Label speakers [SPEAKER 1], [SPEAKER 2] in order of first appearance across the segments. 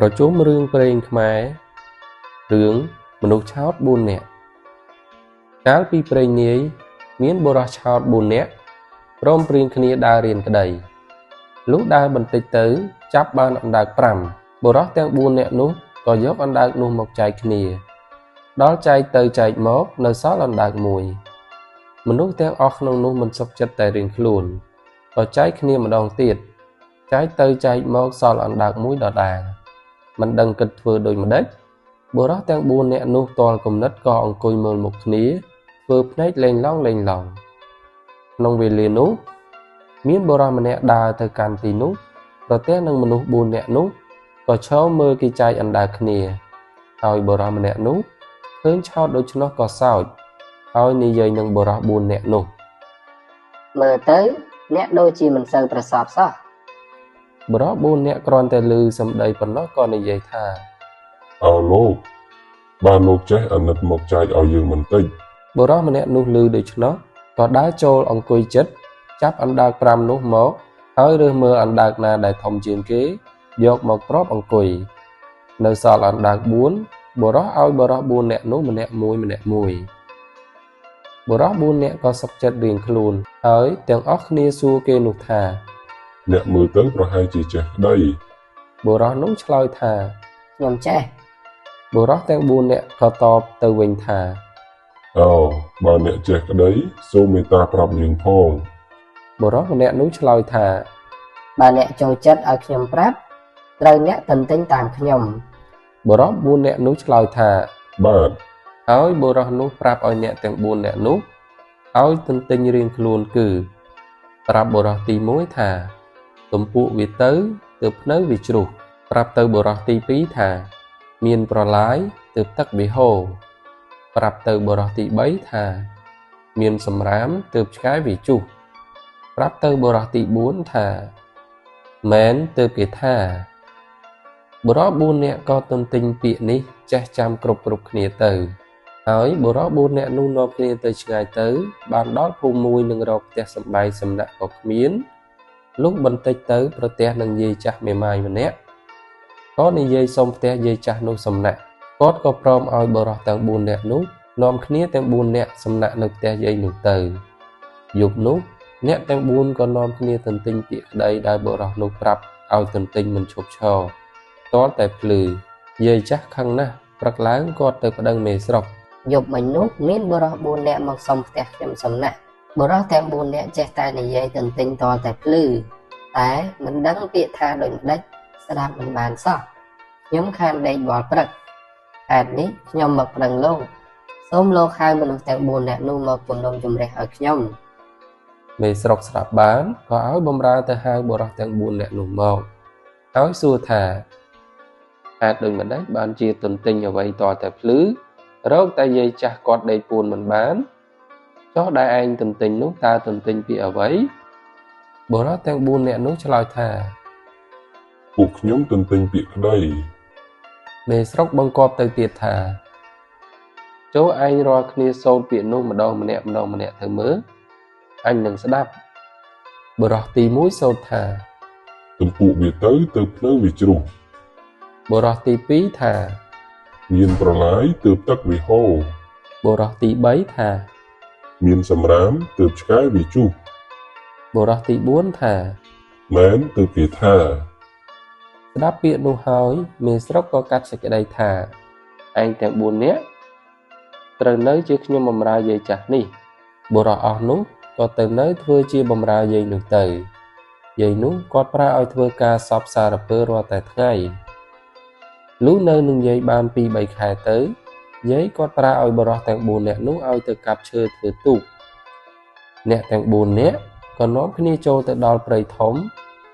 [SPEAKER 1] ប្រជុំរឿងព្រេងខ្មែររឿងមនុស្សឆោត4នាក់កាលពីព្រេងនាយមានបុរសឆោត4នាក់ព្រមព្រៀងគ្នាដើររៀនក្តីលុះដើរបន្តិចទៅចាប់បានអណ្ដើក5បុរសទាំង4នាក់នោះក៏យកអណ្ដើកនោះមកចែកគ្នាដល់ចែកទៅចែកមកនៅសល់អណ្ដើក1មនុស្សទាំងអស់ក្នុងនោះមិនសុខចិត្តតែរៀងខ្លួនក៏ចែកគ្នាម្ដងទៀតចែកទៅចែកមកសល់អណ្ដើក1ដដែលមិនដឹងគិតធ្វើដូចម្ដេចបុរសទាំង4នាក់នោះទាល់គំនិតក៏អង្គុយមើលមុខគ្នាធ្វើភ្នែកលេងឡង់ក្នុងវេលានោះមានបុរសម្នាក់ដើរទៅកាន់ទីនោះប្រទះនឹងមនុស្ស4នាក់នោះក៏ឈរមើលគេចែកអណ្ដើកគ្នាហើយបុរសម្នាក់នោះឃើញឆោតដូច្នោះក៏សើចហើយនិយាយនឹងបុរស4នាក់នោះ
[SPEAKER 2] មើលទៅអ្នកដូចជាមិនសូវប្រសពសោះ
[SPEAKER 1] បុរស4នាក់គ្រាន់តែឮសម្ដីប៉ុណ្ណោះក៏និយាយថា
[SPEAKER 3] អើលោកបានលោកចេះអាណិតមកចែកឲ្យយើងបន្តិច
[SPEAKER 1] បុរសម្នាក់នោះឮដូច្នោះក៏ដើរចូលអង្គុយជិតចាប់អណ្ដើក5នោះមកហើយរើសមើលអណ្ដើកណាដែលធំជាងគេយកមកគ្របអង្គុយនៅសល់អណ្ដើក4បុរសឲ្យបុរស4នាក់នោះម្នាក់មួយបុរស4នាក់ក៏សុខចិត្តរៀងខ្លួនហើយទាំងអស់គ្នាសួរគេនោះថា
[SPEAKER 3] អ្នកមើលទៅប្រហែលជាចេះក្តី
[SPEAKER 1] បុរសនោះឆ្លើយថា
[SPEAKER 2] ខ្ញុំចេះ
[SPEAKER 1] បុរសទាំង4នាក់ក៏តបទៅវិញថា
[SPEAKER 3] អូបើអ្នកចេះក្តីសូមមេត្តាប្រាប់យើងផង
[SPEAKER 1] បុរសម្នាក់នោះឆ្លើយថា
[SPEAKER 2] បើអ្នកចូលចិត្តឲ្យខ្ញុំប្រាប់ត្រូវអ្នកទន្ទិញតាមខ្ញុំ
[SPEAKER 1] បុរស4នាក់នោះឆ្លើយថា
[SPEAKER 3] បាទ
[SPEAKER 1] ហើយបុរសនោះប្រាប់ឲ្យអ្នកទាំង4នាក់នោះឲ្យទន្ទិញរៀងខ្លួនគឺប្រាប់បុរសទី1ថាទំពួកវាទៅទើបភ្នៅវាជ្រុះប្រាប់ទៅបុរសទី2ថាមានប្រឡាយទើបទឹកវាហូរប្រាប់ទៅបុរសទី3ថាមានសម្រាមទើបឆ្កែវាជុះប្រាប់ទៅបុរសទី4ថាមែនទើបគេថាបុរស4នាក់ក៏ទន្ទិញពាក្យនេះចេះចាំគ្រប់គ្នាទៅហើយបុរស4នាក់នោះនាំគ្នាទៅឆ្ងាយទៅបានដល់ភូមិមួយនឹងរកផ្ទះសម្បែងសំណាក់ក៏គ្មានលុះបន្តិចទៅប្រទះនឹងយាយចាស់មេម៉ាយម្នាក់ក៏និយាយសុំផ្ទះយាយចាស់នោះសំណាក់គាត់ក៏ព្រមឲ្យបុរសទាំង4នាក់នោះនាំគ្នាទាំង4នាក់សំណាក់នៅផ្ទះយាយនោះទៅយប់នោះអ្នកទាំង4ក៏នាំគ្នាទន្ទិញពាក្យក្តីដែលបុរសនោះប្រាប់ឲ្យទន្ទិញមិនឈប់ឈរទាល់តែភ្លឺយាយចាស់ខឹងណាស់ព្រឹកឡើងគាត់ទៅប្តឹងមេស្រុក
[SPEAKER 2] យប់មិញនោះមានបុរស4នាក់មកសុំផ្ទះខ្ញុំសំណាក់បុរសទាំង4នាក់ចេះតែនិយាយទន្ទិញទាល់តែភ្លឺតែមិនដឹងពាក្យថាដូចម្ដេចស្ដាប់មិនបានសោះខ្ញុំខានដេកវល់ព្រឹកហេតុនេះខ្ញុំមកប្តឹងលោកសូមលោកហៅមនុស្សទាំង4នាក់នោះមកពំនុំជំរះឲ្យខ្ញុំ
[SPEAKER 1] មេស្រុកស្ដាប់បានក៏ឲ្យបម្រើទៅហៅបុរសទាំង4នាក់នោះមកហើយសួរថាហេតុដូចម្ដេចបានជាទន្ទិញអ្វីតតែភ្លឺរកតែយាយចាស់គាត់ដេកពួនមិនបានចុះដែលឯងទន្ទិញនោះតើទន្ទិញពីអ្វីបុរសទាំង4នាក់នោះឆ្លើយថា
[SPEAKER 3] ពួកខ្ញុំទន្ទិញពាក្យក្តី
[SPEAKER 1] មេស្រុកបង្គាប់ទៅទៀតថាចូលឯងរាល់គ្នាសូត្រពាក្យនោះម្ដងម្នាក់ទៅមើលអញនឹងស្ដាប់បុរសទី1សូត្រថា
[SPEAKER 3] ទំពួកវាទៅទើបភ្នៅវាជ្រុះ
[SPEAKER 1] បុរសទី2ថា
[SPEAKER 3] មានប្រឡាយទើបទឹកវាហូរ
[SPEAKER 1] បុរសទី3ថា
[SPEAKER 3] មានសម្រាមទើបឆ្កែវាជុះ
[SPEAKER 1] បុរសទី4ថា
[SPEAKER 3] មែនទើបគេថា
[SPEAKER 1] ស្ដាប់ពាក្យនោះហើយមេស្រុកក៏កាត់សេចក្តីថាឯងទាំង4នាក់ត្រូវនៅជាខ្ញុំបម្រើយាយចាស់នេះបុរសអស់នោះក៏ទៅនៅធ្វើជាបម្រើយាយនោះទៅយាយនោះគាត់ប្រើឲ្យធ្វើការសពសារពើរាល់តែថ្ងៃលុះនៅនឹងយាយបាន 2-3 ខែទៅយាយគាត់ប្រើឲ្យបុរសទាំង4នាក់នោះឲ្យទៅកាប់ឈើធ្វើទូកអ្នកទាំង4នាក់ក៏នាំគ្នាចូលទៅដល់ព្រៃធំ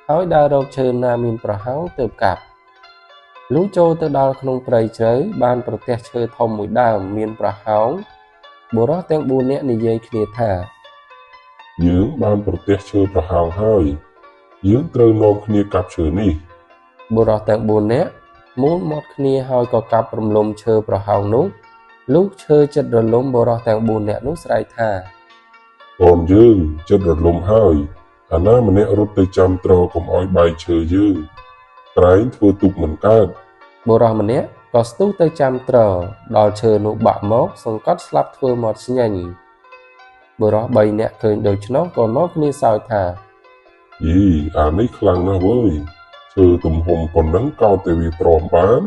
[SPEAKER 1] ហើយដើររកឈើណាមានប្រហោងទៅកាប់លុះចូលទៅដល់ក្នុងព្រៃជ្រៅបានប្រទះឈើធំមួយដើមមានប្រហោងបុរសទាំង4នាក់និយាយគ្នាថា
[SPEAKER 3] យើងបានប្រទះឈើប្រហោងហើយយើងត្រូវនាំគ្នាកាប់ឈើនេះ
[SPEAKER 1] បុរសទាំង4នាក់មូលមាត់គ្នាហើយក៏កាប់រំលំឈើប្រហោងនោះលុះឈើចិត្តរលំបុរសទាំង4នាក់នោះស្រែកថា
[SPEAKER 3] កូនយើងចិត្តរលំហើយអាណាម្នាក់រត់ទៅចាំត្រកុំឲ្យបាយឈើយើងក្រែងធ្វើទុកមិនកើត
[SPEAKER 1] បុរសម្នាក់ក៏ស្ទុះទៅចាំត្រដល់ឈើនោះបាក់មកសង្កត់ស្លាប់ធ្វើមាត់ស្ញែងបុរស3នាក់ឃើញដូច្នោះក៏នាំគ្នាសើចថា
[SPEAKER 3] យីអានេះខ្លាំងណាស់វើយឈើទំហំប៉ុណ្ណឹងកោតតែវាទ្រាំបាន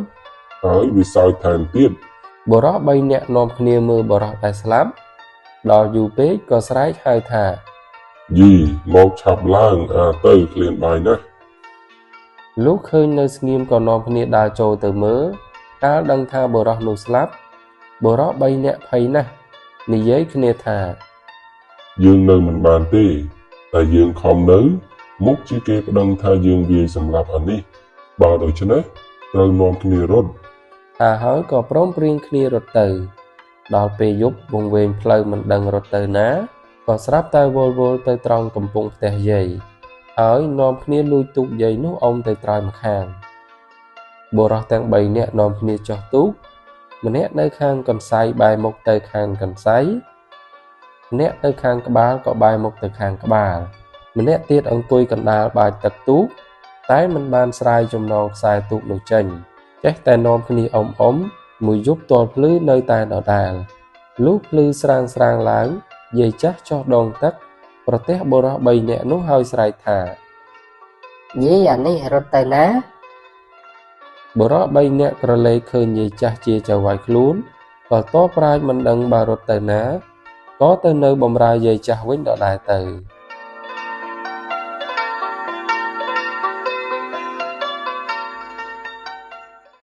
[SPEAKER 3] ហើយវាសើចថែមទៀត
[SPEAKER 1] បុរស3នាក់នាំគ្នាមើលបុរសដែលស្លាប់ដល់យូរពេកក៏ស្រែកហៅថា
[SPEAKER 3] យីមកឆាប់ឡើងទៅឃ្លានបាយណាស់
[SPEAKER 1] លុះឃើញនៅស្ងៀមក៏នាំគ្នាដើរចូលទៅមើលកាលដឹងថាបុរសនោះស្លាប់បុរស3នាក់ភ័យណាស់និយាយគ្នាថា
[SPEAKER 3] យើងនៅមិនបានទេតែយើងខំនៅមុខជាគេប្តឹងថាយើងវាយសម្លាប់អានេះបើដូច្នេះត្រូវនាំគ្នារត់
[SPEAKER 1] ថាហើយក៏ព្រមព្រៀងគ្នារត់ទៅដល់ពេលយប់វង្វេងផ្លូវមិនដឹងរត់ទៅណាក៏ស្រាប់តែវល់ទៅត្រង់កំពង់ផ្ទះយាយហើយនាំគ្នាលួចទូកយាយនោះអុំទៅត្រើយម្ខាងបុរសទាំង3នាក់នាំគ្នាចុះទូកម្នាក់នៅខាងកន្សៃបែរមុខទៅខាងកន្សៃម្នាក់នៅខាងក្បាលក៏បែរមុខទៅខាងក្បាលម្នាក់ទៀតអង្គុយកណ្ដាលបាចទឹកទូកតែមិនបានស្រាយចំណងខ្សែទូកនោះចេញចេះតែនាំគ្នាអុំមួយយប់ទាល់ភ្លឺនៅតែដដែលលុះភ្លឺស្រាងឡើងយាយចាស់ចុះដងទឹកប្រទះបុរស3នាក់នោះហើយស្រែកថា
[SPEAKER 2] យាយអានេះរត់ទៅណា
[SPEAKER 1] បុរស3នាក់ក្រឡេកឃើញយាយចាស់ជាចៅហ្វាយខ្លួនក៏តបប្រាជ្ញមិនដឹងបើរត់ទៅណាក៏ទៅនៅបម្រើយាយចាស់វិញដដែលទៅ